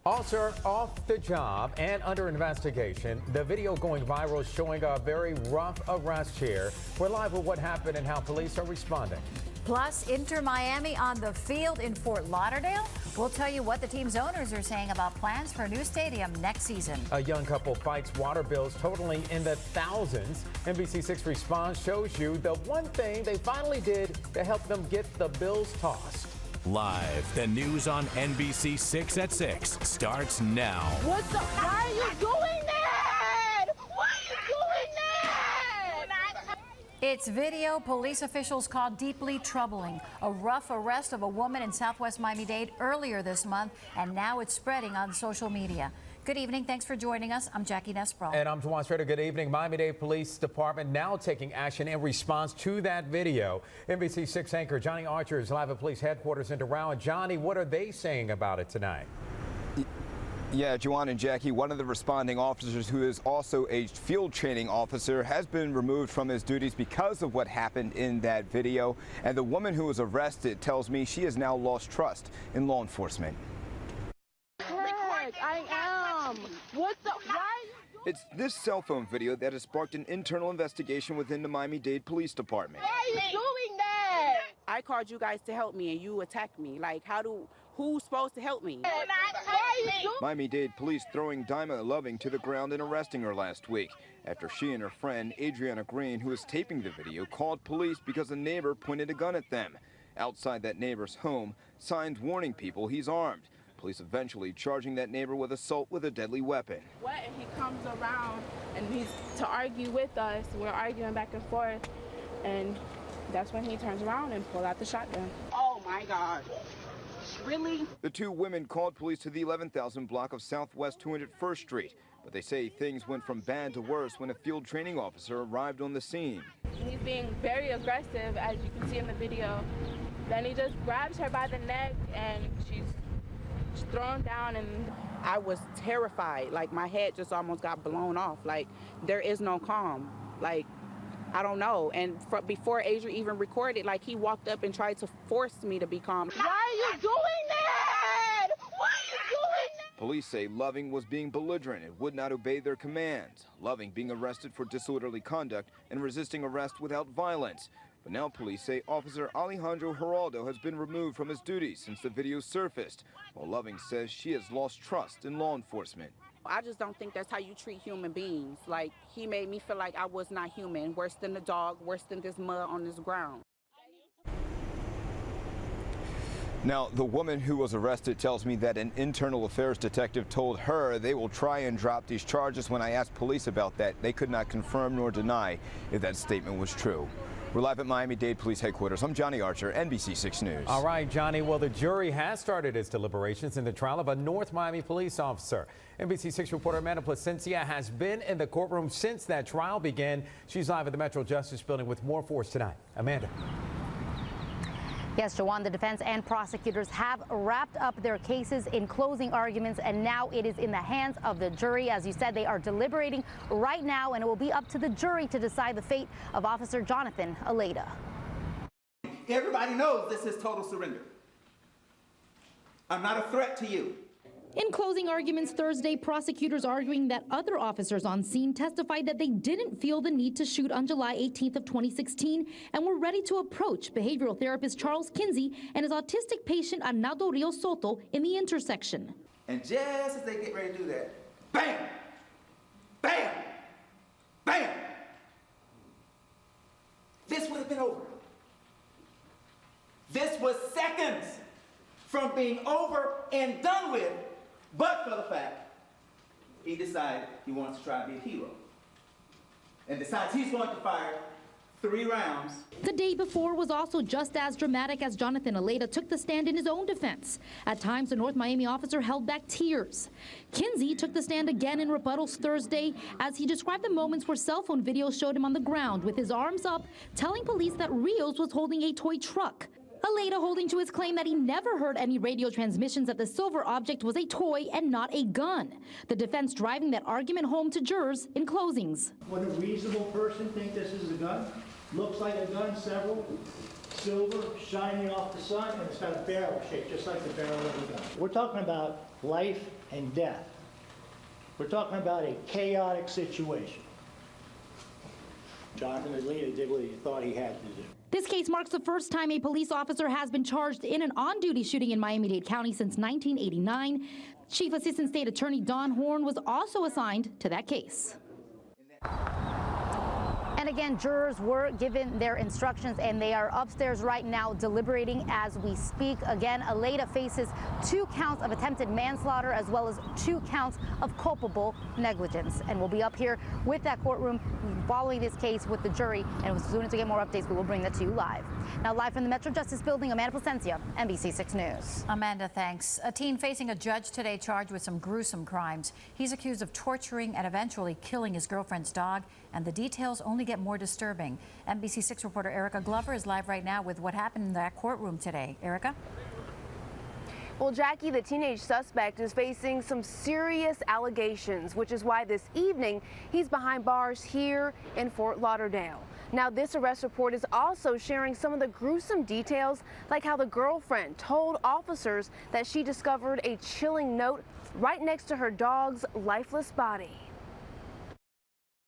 Officer off the job and under investigation. The video going viral showing a very rough arrest here. We're live with what happened and how police are responding. Plus, Inter Miami on the field in Fort Lauderdale. We'll tell you what the team's owners are saying about plans for a new stadium next season. A young couple fights water bills totaling in the thousands. NBC6 Response shows you the one thing they finally did to help them get the bills tossed. Live, the news on NBC6 at 6 starts now. What the? Why are you doing that? Why are you doing that? It's video police officials call deeply troubling. A rough arrest of a woman in Southwest Miami-Dade earlier this month, and now it's spreading on social media. Good evening. Thanks for joining us. I'm Jackie Nesbro. And I'm Juan Strader. Good evening. Miami-Dade Police Department now taking action in response to that video. NBC6 anchor Johnny Archer is live at police headquarters in Doral. Johnny, what are they saying about it tonight? Yeah, Juan and Jackie, one of the responding officers, who is also a field training officer, has been removed from his duties because of what happened in that video. And the woman who was arrested tells me she has now lost trust in law enforcement. I am. What the? Why? It's this cell phone video that has sparked an internal investigation within the Miami-Dade Police Department. Why are you doing that? I called you guys to help me and you attacked me. Like, who's supposed to help me? Why are you doing? Miami-Dade police throwing Dima Loving to the ground and arresting her last week after she and her friend Adriana Green, who was taping the video, called police because a neighbor pointed a gun at them. Outside that neighbor's home, signs warning people he's armed. Police eventually charging that neighbor with assault with a deadly weapon. What if he comes around and he's to argue with us? We're arguing back and forth, and that's when he turns around and pulls out the shotgun. Oh my God. Really? The two women called police to the 11,000 block of Southwest 201st Street, but they say things went from bad to worse when a field training officer arrived on the scene. He's being very aggressive, as you can see in the video. Then he just grabs her by the neck and she's thrown down, and I was terrified. Like, my head just almost got blown off. Like, there is no calm. Like, I don't know. And before Adrian even recorded, like, he walked up and tried to force me to be calm. Why are you doing that? Why are you doing that? Police say Loving was being belligerent and would not obey their commands. Loving being arrested for disorderly conduct and resisting arrest without violence. But now police say Officer Alejandro Geraldo has been removed from his duties since the video surfaced, while Loving says she has lost trust in law enforcement. I just don't think that's how you treat human beings. Like, he made me feel like I was not human, worse than the dog, worse than this mud on this ground. Now, the woman who was arrested tells me that an internal affairs detective told her they will try and drop these charges. When I asked police about that, they could not confirm nor deny if that statement was true. We're live at Miami-Dade Police Headquarters. I'm Johnny Archer, NBC6 News. All right, Johnny. Well, the jury has started its deliberations in the trial of a North Miami police officer. NBC6 reporter Amanda Placencia has been in the courtroom since that trial began. She's live at the Metro Justice Building with more for us tonight. Amanda. Yes, Jawan, the defense and prosecutors have wrapped up their cases in closing arguments, and now it is in the hands of the jury. As you said, they are deliberating right now, and it will be up to the jury to decide the fate of Officer Jonathan Aleda. Everybody knows this is total surrender. I'm not a threat to you. In closing arguments Thursday, prosecutors arguing that other officers on scene testified that they didn't feel the need to shoot on July 18th of 2016 and were ready to approach behavioral therapist Charles Kinsey and his autistic patient Arnaldo Rios Soto in the intersection. And just as they get ready to do that, bam, bam, bam, this would have been over. This was seconds from being over and done with, but for the fact he decided he wants to try to be a hero and decides he's going to fire 3 rounds. The day before was also just as dramatic as Jonathan Aleda took the stand in his own defense. At times, the North Miami officer held back tears. Kinsey took the stand again in rebuttals Thursday as he described the moments where cell phone videos showed him on the ground with his arms up, telling police that Rios was holding a toy truck. Aleda holding to his claim that he never heard any radio transmissions that the silver object was a toy and not a gun. The defense driving that argument home to jurors in closings. Would a reasonable person think this is a gun? Looks like a gun, several, silver, shining off the sun, and it's got a barrel shape, just like the barrel of a gun. We're talking about life and death. We're talking about a chaotic situation. Jonathan and Lena did what he thought he had to do. This case marks the first time a police officer has been charged in an on-duty shooting in Miami-Dade County since 1989. Chief Assistant State Attorney Don Horn was also assigned to that case. And again, jurors were given their instructions, and they are upstairs right now deliberating as we speak. Again, Aleda faces 2 counts of attempted manslaughter as well as 2 counts of culpable negligence. And we'll be up here with that courtroom following this case with the jury. And as soon as we get more updates, we will bring that to you live. Now, live from the Metro Justice Building, Amanda Placencia, NBC 6 News. Amanda, thanks. A teen facing a judge today charged with some gruesome crimes. He's accused of torturing and eventually killing his girlfriend's dog, and the details only get more disturbing. NBC 6 reporter Erica Glover is live right now with what happened in that courtroom today. Erica? Well, Jackie, the teenage suspect is facing some serious allegations, which is why this evening he's behind bars here in Fort Lauderdale. Now, this arrest report is also sharing some of the gruesome details, like how the girlfriend told officers that she discovered a chilling note right next to her dog's lifeless body.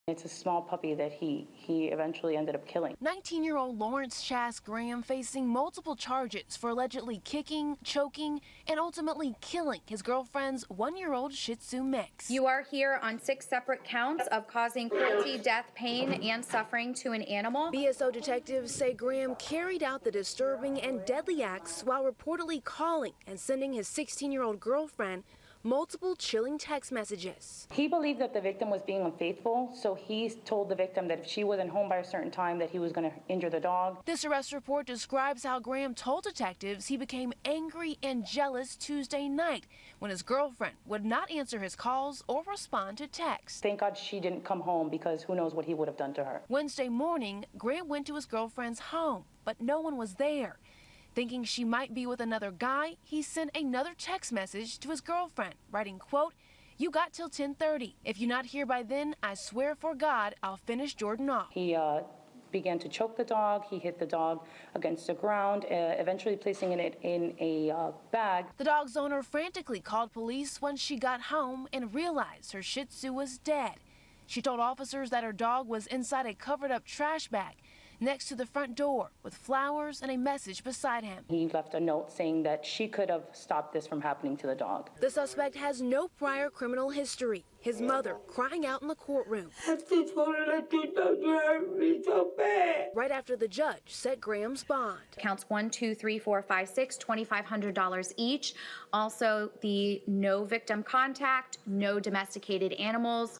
It's a small puppy that he eventually ended up killing. 19-year-old Lawrence Chas Graham facing multiple charges for allegedly kicking, choking, and ultimately killing his girlfriend's 1-year-old Shih Tzu mix. You are here on 6 separate counts of causing cruelty, death, pain, and suffering to an animal. BSO detectives say Graham carried out the disturbing and deadly acts while reportedly calling and sending his 16-year-old girlfriend multiple chilling text messages. He believed that the victim was being unfaithful, so he told the victim that if she wasn't home by a certain time that he was going to injure the dog. This arrest report describes how Graham told detectives he became angry and jealous Tuesday night when his girlfriend would not answer his calls or respond to texts. Thank God she didn't come home, because who knows what he would have done to her. Wednesday morning, Graham went to his girlfriend's home, but no one was there. Thinking she might be with another guy, he sent another text message to his girlfriend, writing, quote, "You got till 10:30. If you're not here by then, I swear for God, I'll finish Jordan off." He began to choke the dog. He hit the dog against the ground, eventually placing it in a bag. The dog's owner frantically called police once she got home and realized her Shih Tzu was dead. She told officers that her dog was inside a covered-up trash bag next to the front door with flowers and a message beside him. He left a note saying that she could have stopped this from happening to the dog. The suspect has no prior criminal history. His mother crying out in the courtroom. Right after the judge set Graham's bond. Counts 1, 2, 3, 4, 5, 6, $2,500 each. Also, the no victim contact, no domesticated animals.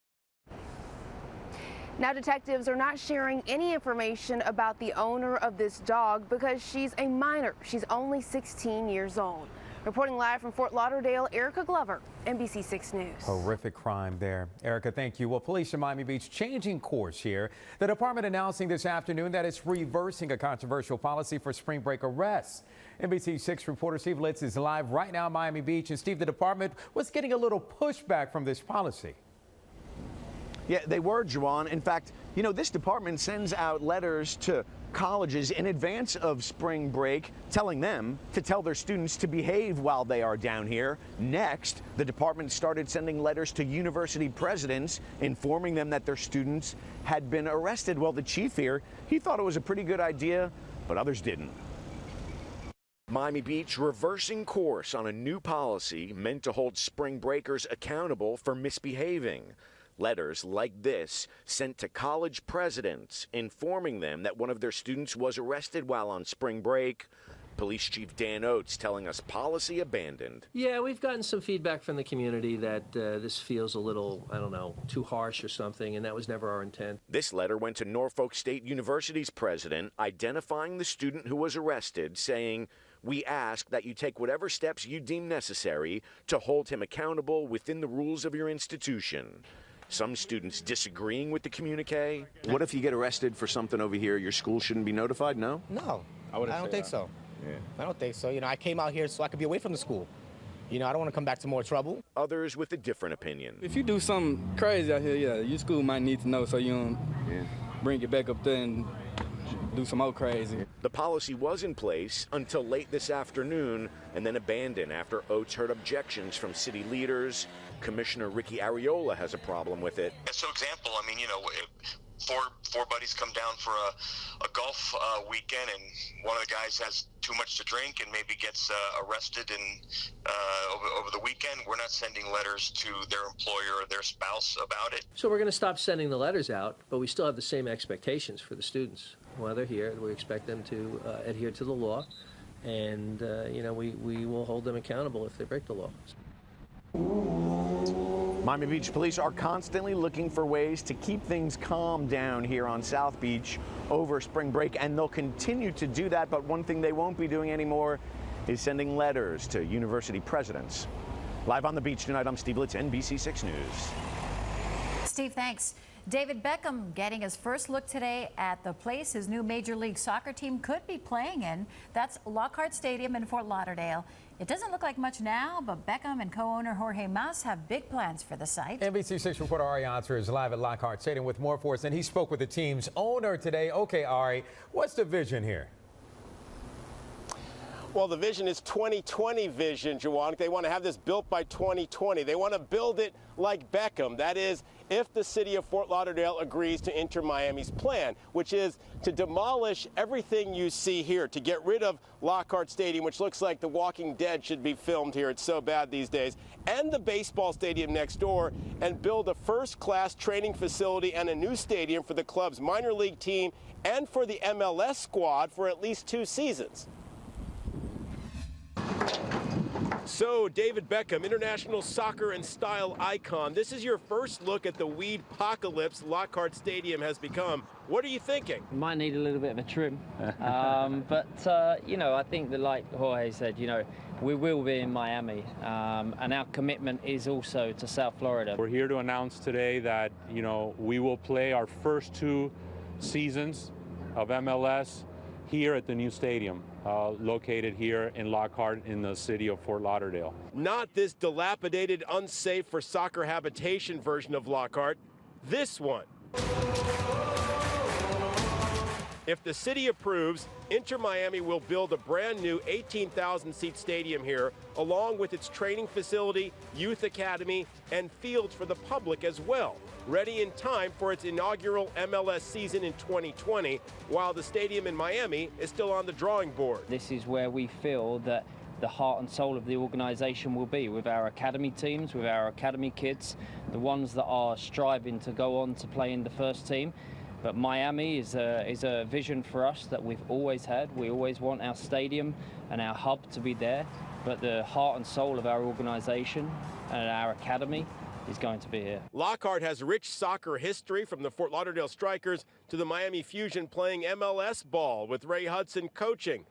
Now, detectives are not sharing any information about the owner of this dog because she's a minor. She's only 16 years old. Reporting live from Fort Lauderdale, Erica Glover, NBC 6 News. Horrific crime there. Erica, thank you. Well, police in Miami Beach changing course here. The department announcing this afternoon that it's reversing a controversial policy for spring break arrests. NBC 6 reporter Steve Litz is live right now in Miami Beach. And Steve, the department was getting a little pushback from this policy. Yeah, they were, Juwan. In fact, you know, this department sends out letters to colleges in advance of spring break telling them to tell their students to behave while they are down here. Next, the department started sending letters to university presidents informing them that their students had been arrested. Well, the chief here, he thought it was a pretty good idea, but others didn't. Miami Beach reversing course on a new policy meant to hold spring breakers accountable for misbehaving. Letters like this sent to college presidents informing them that one of their students was arrested while on spring break. Police Chief Dan Oates telling us policy abandoned. Yeah, we've gotten some feedback from the community that this feels a little, I don't know, too harsh or something, and that was never our intent. This letter went to Norfolk State University's president identifying the student who was arrested, saying, "We ask that you take whatever steps you deem necessary to hold him accountable within the rules of your institution." Some students disagreeing with the communique. What if you get arrested for something over here? Your school shouldn't be notified, no? No, I don't think so. Yeah. I don't think so. You know, I came out here so I could be away from the school. You know, I don't want to come back to more trouble. Others with a different opinion. If you do something crazy out here, yeah, your school might need to know so you don't bring it back up there and do some more crazy. The policy was in place until late this afternoon and then abandoned after Oates heard objections from city leaders. Commissioner Ricky Arriola has a problem with it. So example, I mean, you know, four buddies come down for a golf weekend, and one of the guys has too much to drink and maybe gets arrested over the weekend. We're not sending letters to their employer or their spouse about it. So we're going to stop sending the letters out, but we still have the same expectations for the students. While they're here, we expect them to adhere to the law, and you know, we will hold them accountable if they break the law. Miami Beach police are constantly looking for ways to keep things calm down here on South Beach over spring break, and they'll continue to do that. But one thing they won't be doing anymore is sending letters to university presidents. Live on the beach tonight, I'm Steve Litz, NBC 6 News. Steve, thanks. David Beckham getting his first look today at the place his new Major League Soccer team could be playing in. That's Lockhart Stadium in Fort Lauderdale. It doesn't look like much now, but Beckham and co-owner Jorge Mas have big plans for the site. NBC 6 reporter Ari Answer is live at Lockhart Stadium with more for us, and he spoke with the team's owner today. Okay, Ari, what's the vision here? Well, the vision is 2020 vision, Juwan. They want to have this built by 2020. They want to build it like Beckham. That is, if the city of Fort Lauderdale agrees to Inter Miami's plan, which is to demolish everything you see here, to get rid of Lockhart Stadium, which looks like The Walking Dead should be filmed here. It's so bad these days. And the baseball stadium next door, and build a first-class training facility and a new stadium for the club's minor league team and for the MLS squad for at least 2 seasons. So, David Beckham, international soccer and style icon, this is your first look at the weed-pocalypse Lockhart Stadium has become. What are you thinking? Might need a little bit of a trim, but you know, I think that, like Jorge said, you know, we will be in Miami, and our commitment is also to South Florida. We're here to announce today that, you know, we will play our first 2 seasons of MLS here at the new stadium, located here in Lockhart in the city of Fort Lauderdale. Not this dilapidated, unsafe for soccer habitation version of Lockhart, this one. If the city approves, Inter Miami will build a brand new 18,000-seat stadium here, along with its training facility, youth academy, and fields for the public as well, ready in time for its inaugural MLS season in 2020, while the stadium in Miami is still on the drawing board. This is where we feel that the heart and soul of the organization will be, with our academy teams, with our academy kids, the ones that are striving to go on to play in the first team. But Miami is a vision for us that we've always had. We always want our stadium and our hub to be there, but the heart and soul of our organization and our academy is going to be here. Lockhart has rich soccer history, from the Fort Lauderdale Strikers to the Miami Fusion playing MLS ball with Ray Hudson coaching.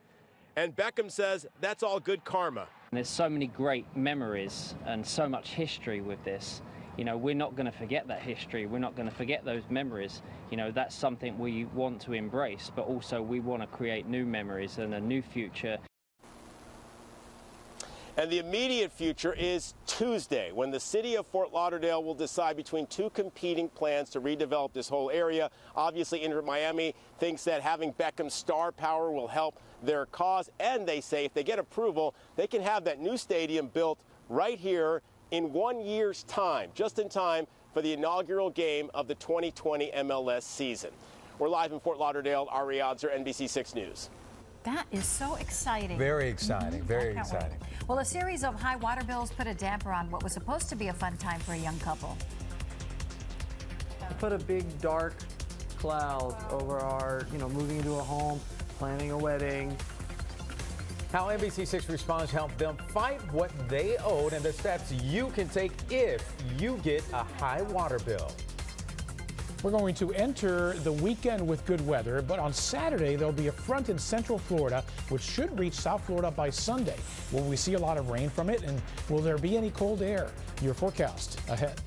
And Beckham says that's all good karma. And there's so many great memories and so much history with this. You know, we're not going to forget that history. We're not going to forget those memories. You know, that's something we want to embrace, but also we want to create new memories and a new future. And the immediate future is Tuesday, when the city of Fort Lauderdale will decide between 2 competing plans to redevelop this whole area. Obviously, Inter Miami thinks that having Beckham's star power will help their cause, and they say if they get approval, they can have that new stadium built right here in 1 year's time, just in time for the inaugural game of the 2020 MLS season. We're live in Fort Lauderdale. Ari Odzer, NBC 6 News. That is so exciting. Very exciting, very exciting. Well, a series of high water bills put a damper on what was supposed to be a fun time for a young couple. Put a big dark cloud over our, moving into a home, planning a wedding. How NBC6 Response helped them fight what they owed and the steps you can take if you get a high water bill. We're going to enter the weekend with good weather, but on Saturday there'll be a front in central Florida which should reach South Florida by Sunday. Will we see a lot of rain from it, and will there be any cold air? Your forecast ahead.